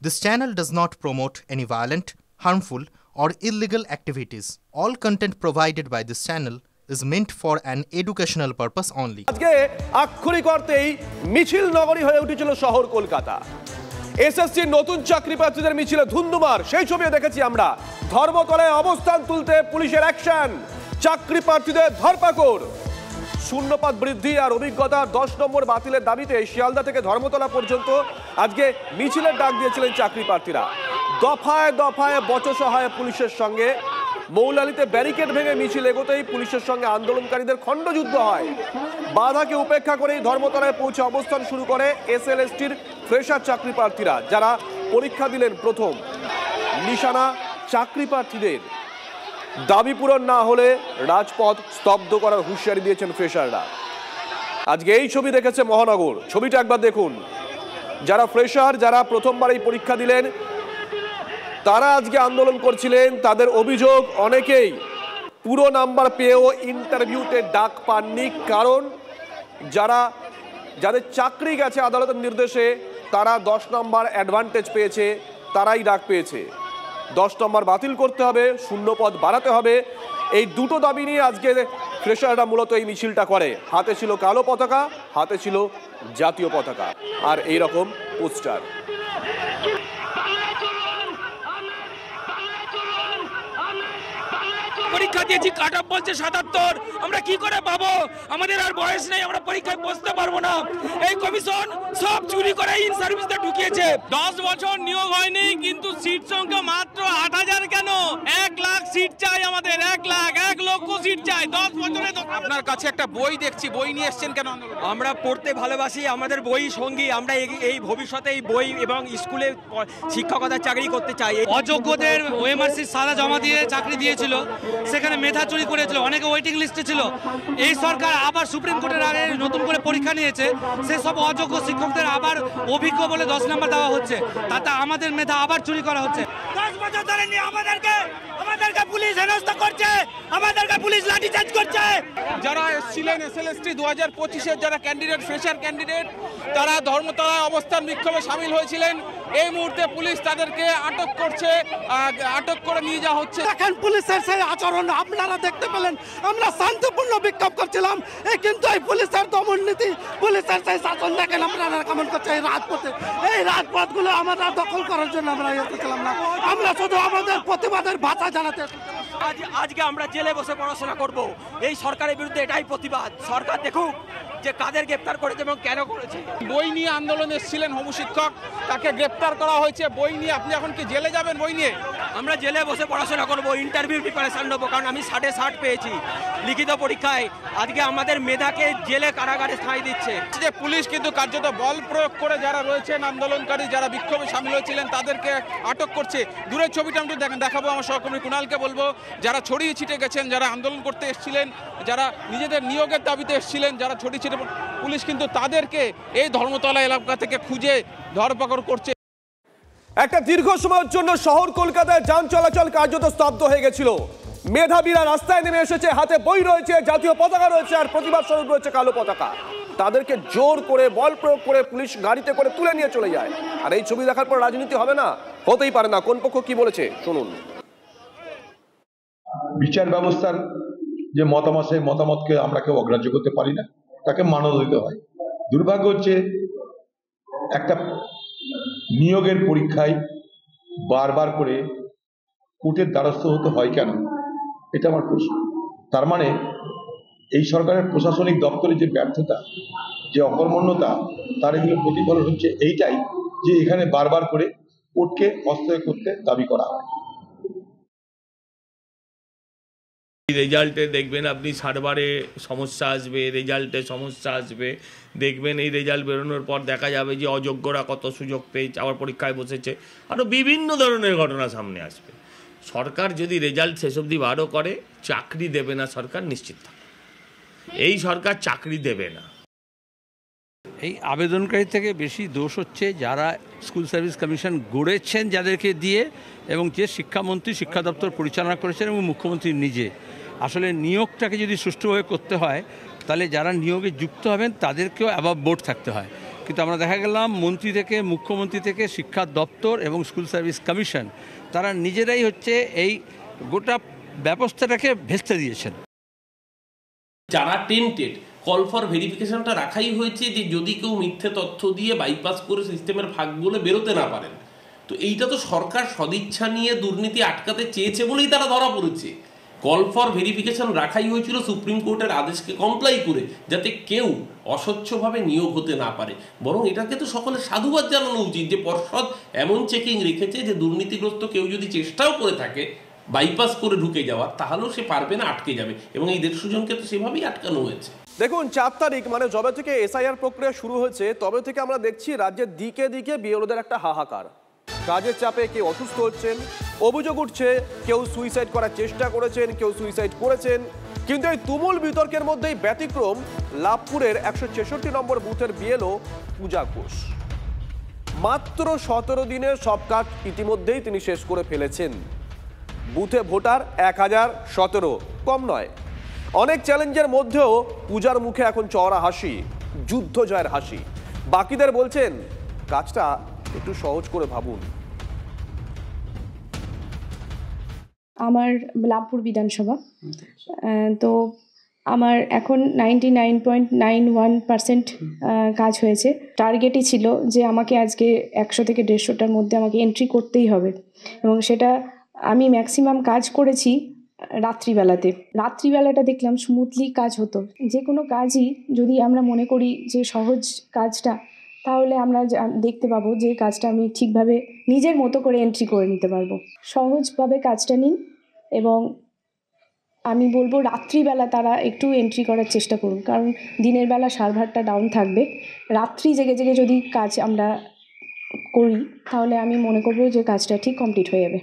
This channel does not promote any violent, harmful, or illegal activities. All content provided by this channel is meant for an educational purpose only. আজকে আক্ষরিক অর্থেই মিছিল নগরী হয়ে উঠেছিল শহর কলকাতা। এসএসসি নতুন চাকরি প্রার্থীদের মিছিলে ধুন্ধুমার সেই ছবিও দেখেছি আমরা। ধর্মতলায় অবস্থান তুলতে পুলিশের অ্যাকশন, চাকরি প্রার্থীদের ধরপাকড়। শূন্যপাত বৃদ্ধি আর অভিজ্ঞতা 10 নম্বর বাতিলের দাবিতে শিয়ালদা থেকে ধর্মতলা পর্যন্ত আজকে মিছিলের ডাক দিয়েছিলেন চাকরি প্রার্থীরা। দফায় দফায় বচসহায় পুলিশের সঙ্গে মৌলালিতে ব্যারিকেড ভেঙে মিছিল এগোতেই পুলিশের সঙ্গে আন্দোলনকারীদের খণ্ডযুদ্ধ হয়। বাধাকে উপেক্ষা করেই ধর্মতলায় পৌঁছে অবস্থান শুরু করে এসএলএসটির ফ্রেশার চাকরি প্রার্থীরা, যারা পরীক্ষা দিলেন প্রথম। নিশানা চাকরি প্রার্থীদের, দাবি পূরণ না হলে রাজপথ স্তব্ধ করার হুঁশিয়ারি দিয়েছেন ফ্রেশাররা। আজকে এই ছবি দেখেছে মহানগর। ছবিটা একবার দেখুন। যারা ফ্রেশার, যারা প্রথমবার এই পরীক্ষা দিলেন, তারা আজকে আন্দোলন করছিলেন। তাদের অভিযোগ, অনেকেই পুরো নাম্বার পেয়েও ইন্টারভিউতে ডাক পাননি, কারণ যাদের চাকরি গেছে আদালতের নির্দেশে, তারা 10 নম্বর অ্যাডভান্টেজ পেয়েছে, তারাই ডাক পেয়েছে। 10 নম্বর বাতিল করতে হবে, শূন্যপদ বাড়াতে হবে, এই দুটো দাবি নিয়ে আজকে ফ্রেশাররা মূলত এই মিছিলটা করে। হাতে ছিল কালো পতাকা, হাতে ছিল জাতীয় পতাকা, আর এই রকম পোস্টার। পরীক্ষা দিয়েছি, কাট অফ বলছে 77, আমরা কি করে পাবো? আমাদের আর বয়স নেই, আমরা পরীক্ষায় বসতে পারবো না। এই কমিশন সব চুরি করে ইন সার্ভিসটা ঢুকিয়েছে। 10 বছর নিয়োগ হয়নি, কিন্তু সিট সংখ্যা মাত্র 8000। কেন? 1 লাখ সিট চাই আমাদের, 1 লক্ষ সিট চাই 10 বছরে। আপনার কাছে একটা বই দেখছি, বই নিয়ে এসেছেন কেন? আমরা পড়তে ভালোবাসি, আমাদের বই সঙ্গী। আমরা এই ভবিষ্যতে এই বই এবং স্কুলে শিক্ষকতার চাকরি করতে চাই। অযোগ্যদের ওএমআরসি সাদা জমা দিয়ে চাকরি দিয়েছিল, সেখানে মেধা চুরি করেছিল, অনেকে ওয়েটিং লিস্টে ছিল। এই সরকার আবার সুপ্রিম কোর্টের আগে নতুন করে পরীক্ষা নিয়েছে, সেই সব অযোগ্য শিক্ষকদের আবার অভিজ্ঞ বলে 10 নম্বর দেওয়া হচ্ছে, তাতে আমাদের মেধা আবার চুরি করা হচ্ছে। 10 বছর ধরে আমাদেরকে পুলিশ হেনস্থা করছে, আমাদেরকে পুলিশ লাঠিচার্জ করছে। যারা এসেছিলেন এসএলএসটি 2025-এর যারা ক্যান্ডিডেট, ফ্রেশার ক্যান্ডিডেট, তারা ধর্মতলায় অবস্থান বিক্ষোভে সামিল হয়েছিলেন। এই মুহূর্তে পুলিশ তাদেরকে আটক করছে, আটক করে নিয়ে যাওয়া হচ্ছে। এখন পুলিশের সেই আচরণ আপনারা দেখতে পেলেন। আমরা শান্তিপূর্ণ বিক্ষোভ করছিলাম, কিন্তু এই পুলিশের দমন নীতি, পুলিশের সেই শাসন দেখেন আপনারা কেমন করছে। এই রাজপথগুলো আমরা দখল করার জন্য আমরা এসেছিলাম না, আমরা শুধু আমাদের প্রতিবাদের ভাষা জানাতে। আজকে আমরা জেলে বসে পড়াশোনা করব। এই সরকারের বিরুদ্ধে এটাই প্রতিবাদ। সরকার দেখুক যে কাদের গ্রেপ্তার করেছে এবং কেন করেছে। বই নিয়ে আন্দোলনে এসেছিলেন হোম শিক্ষক, তাকে গ্রেপ্তার করা হয়েছে বই নিয়ে। আপনি এখন কি জেলে যাবেন বই নিয়ে? আমরা জেলে বসে পড়াশোনা করব, ইন্টারভিউ প্রিপারেশন নেবো, কারণ আমি 60 পেয়েছি লিখিত পরীক্ষায়। আজকে আমাদের মেধাকে জেলে কারাগারে ঠাঁই দিচ্ছে। যে পুলিশ কিন্তু কার্যত বল প্রয়োগ করে যারা রয়েছেন আন্দোলনকারী, যারা বিক্ষোভে সামিল হয়েছিলেন, তাদেরকে আটক করছে। দূরের ছবিটা আমি দেখাবো, আমার সহকর্মী কুণালকে বলবো, যারা ছড়িয়ে ছিটে গেছেন, যারা আন্দোলন করতে এসেছিলেন, যারা নিজেদের নিয়োগের দাবিতে এসেছিলেন, যারা ছড়িয়ে ছিটে, পুলিশ কিন্তু তাদেরকে এই ধর্মতলা এলাকা থেকে খুঁজে ধরপাকড় করছে। একটা দীর্ঘ সময়ের জন্য শহর কলকাতায় যান চলাচল কার্যত স্তব্ধ হয়ে গেছিল। মেধাবীরা রাস্তায় নেমে এসেছে, হাতে বই রয়েছে, জাতীয় পতাকা রয়েছে, আর প্রতিবাদ স্বরূপ রয়েছে কালো পতাকা। তাদেরকে জোর করে বল প্রয়োগ করে পুলিশ গাড়িতে করে তুলে নিয়ে চলে যায়। আর এই ছবি দেখার পর রাজনীতি হবে না, হতেই পারে না। কোন পক্ষ কি বলেছে শুনুন। বিচার ব্যবস্থার যে মতামত, সেই মতামতকে আমরা কেউ অগ্রাহ্য করতে পারি না, তাকে মান্যতা দিতে হয়। দুর্ভাগ্য হচ্ছে একটা নিয়োগের পরীক্ষায় বারবার করে কোর্টের দ্বারস্থ হতে হয় কেন, এটা আমার প্রশ্ন। তার মানে এই সরকারের প্রশাসনিক দপ্তরে যে ব্যর্থতা, যে অকর্মণ্যতা, তার এগুলো প্রতিফলন হচ্ছে এইটাই, যে এখানে বারবার করে কোর্টকে হস্তক্ষেপ করতে দাবি করা হয়। রেজাল্টে দেখবেন আপনি 60বারে সমস্যা আসবে, রেজাল্টে সমস্যা আসবে। দেখবেন এই রেজাল্ট বেরোনোর পর দেখা যাবে যে অযোগ্যরা কত সুযোগ পেয়েছে, আবার পরীক্ষায় বসেছে, আরও বিভিন্ন ধরনের ঘটনা সামনে আসবে। সরকার যদি রেজাল্ট শেষ অবধি বারও করে, চাকরি দেবে না সরকার, নিশ্চিত থাকে। এই সরকার চাকরি দেবে না। এই আবেদনকারী থেকে বেশি দোষ হচ্ছে যারা স্কুল সার্ভিস কমিশন গড়েছেন যাদেরকে দিয়ে, এবং যে শিক্ষামন্ত্রী শিক্ষা দপ্তর পরিচালনা করেছেন এবং মুখ্যমন্ত্রী নিজে। আসলে নিয়োগটাকে যদি সুষ্ঠুভাবে করতে হয়, তাহলে যারা নিয়োগে যুক্ত হবেন তাদেরকেও অ্যাবাভ বোর্ড থাকতে হয়। কিন্তু আমরা দেখা গেলাম মন্ত্রী থেকে, মুখ্যমন্ত্রী থেকে, শিক্ষা দপ্তর এবং স্কুল সার্ভিস কমিশন তারা নিজেরাই হচ্ছে এই গোটা ব্যবস্থাটাকে ভেস্তে দিয়েছেন। যারা টেন্টেড, কল ফর ভেরিফিকেশনটা রাখাই হয়েছে যে যদি কেউ মিথ্যে তথ্য দিয়ে বাইপাস করে সিস্টেমের ফাঁক বলে বেরোতে না পারেন। তো এইটা তো সরকার সদিচ্ছা নিয়ে দুর্নীতি আটকাতে চেয়েছে বলেই তারা ধরা পড়েছে। কল ফর ভেরিফিকেশন রাখাই হয়েছিল সুপ্রিম কোর্টের আদেশকে কমপ্লাই করে, যাতে কেউ অস্বচ্ছভাবে নিয়োগ হতে না পারে। বরং এটাকে তো সকলের সাধুবাদ জানানো উচিত যে পর্ষদ এমন চেকিং রেখেছে যে দুর্নীতিগ্রস্ত কেউ যদি চেষ্টাও করে থাকে বাইপাস করে ঢুকে যাওয়ার, তাহলেও সে পারবে না, আটকে যাবে। এবং এই 150 জনকে তো সেভাবেই আটকানো হয়েছে। দেখুন 4 তারিখ মানে যবে থেকে এসআইআর প্রক্রিয়া শুরু হয়েছে তবে থেকে আমরা দেখছি রাজ্যের দিকে দিকে বিএলওদের একটা হাহাকার। কাজের চাপে কেউ অসুস্থ হচ্ছেন, অভিযোগ উঠছে কেউ সুইসাইড করার চেষ্টা করেছেন, কেউ সুইসাইড করেছেন। কিন্তু এই তুমুল বিতর্কের মধ্যেই ব্যতিক্রম লাভপুরের 166 নম্বর বুথের বিএলও পূজা ঘোষ। মাত্র 17 দিনে সব কাজ ইতিমধ্যেই তিনি শেষ করে ফেলেছেন। বুথে ভোটার 1017, কম নয়। অনেক চ্যালেঞ্জের মধ্যেও পূজার মুখে এখন চওড়া হাসি, যুদ্ধ জয়ের হাসি। বাকিদের বলছেন কাজটা একটু সহজ করে ভাবুন। আমার লাভপুর বিধানসভা, তো আমার এখন 99.91% কাজ হয়েছে। টার্গেটই ছিল যে আমাকে আজকে 100 থেকে 150টার মধ্যে আমাকে এন্ট্রি করতেই হবে, এবং সেটা আমি ম্যাক্সিমাম কাজ করেছি রাত্রিবেলাটা দেখলাম স্মুথলি কাজ হতো। যে কোনো কাজই যদি আমরা মনে করি যে সহজ কাজটা, তাহলে আমরা দেখতে পাবো যে কাজটা আমি ঠিকভাবে নিজের মতো করে এন্ট্রি করে নিতে পারবো। সহজভাবে কাজটা নিন, এবং আমি বলবো রাত্রিবেলা তারা একটু এন্ট্রি করার চেষ্টা করুন, কারণ দিনের বেলা সার্ভারটা ডাউন থাকবে। রাত্রি জেগে জেগে যদি কাজ আমরা করি তাহলে আমি মনে করবো যে কাজটা ঠিক কমপ্লিট হয়ে যাবে।